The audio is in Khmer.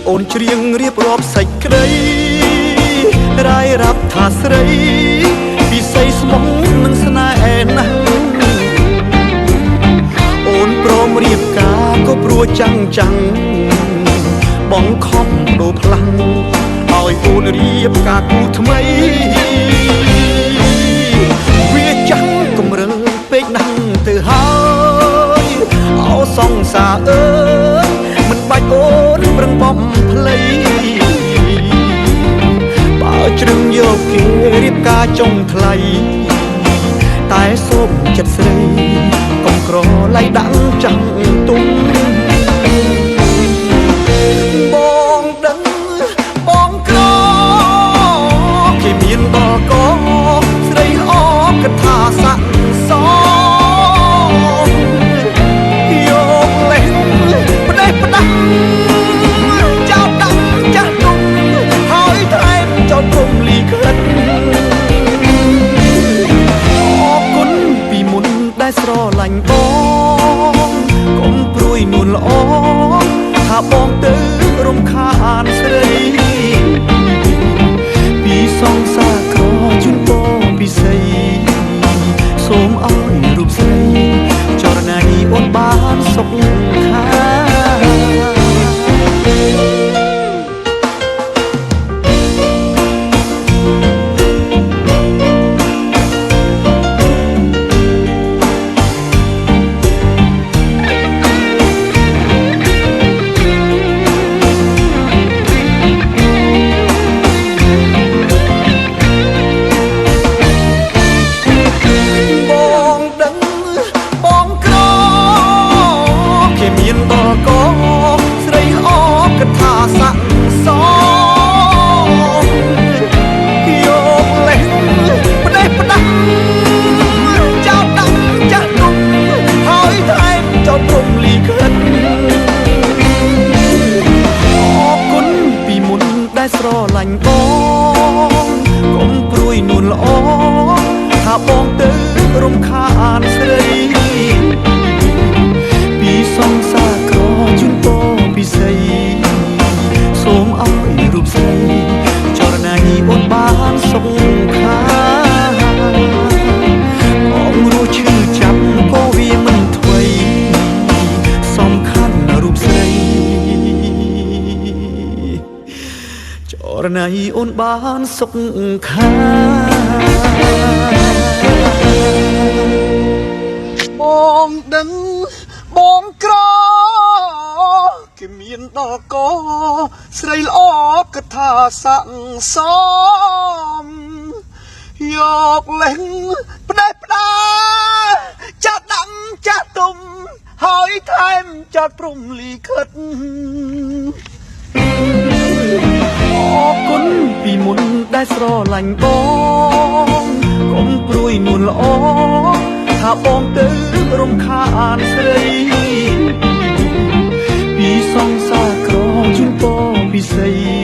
អូនច្រៀងរៀបរាប់សេចក្តីរាយរាប់ថាស្រីពិសីស្មងនឹងស្នេហ៍ណាស់អូនព្រមរៀបការក៏ព្រោះចាំងបងខំដូរផ្លាំងឲ្យអូនរៀបការគូថ្មីវាចាំងគំរិលពេកណាស់ទៅហើយអោសង្សារអើយមិនបាច់អូនប្រឹងបំភ្លៃបើជ្រឹងយកគេរៀបការចុងថ្លៃតែសូមចិត្តស្រីកុំក្រឡៃដាក់ចាំងទុំបងដឹងបងក្រគេមានដល់កស្រីល្អគិតថាស័ក្តិសមយកលេសផ្ដេសផ្ដាំចោលដាក់ចាស់ទុំហើយថែមចោលព្រំលីក្រិតអរគុណពីមុនដែលស្រឡាញ់បងកុំព្រួយនួនល្អថាបងទៅរំខានស្រីពីសងសាក្រជូនបងពិសីសូមឲ្យរូបស្រីចរណៃអូនបានសុខខាស្រឡាញ់បងកុំព្រួយនួនល្អថាបងទៅរំខានស្រីពីសងសាក្រជូនបងពិសីសូមឲ្យរូបស្រីចរណៃអូនបានសុខខាបងរស់ឈឺចាប់ក៏វាមិនថ្មីសំខាន់រូបស្រីចរណៃអូនបានសុខខាបងដឹងបងក្រគេមានដល់កស្រីល្អគិតថាស័ក្តិសមយកលេងផ្ដេសផ្ដាចាស់ដាំចាស់ទុំហើយថែមចោតព្រំលីខិតអរគុណពីមុនដែលស្រឡាញ់បងកុំព្រួយនួនល្អថាបងទៅរំខានស្រីពីសងសាក្រជូនបងពិសី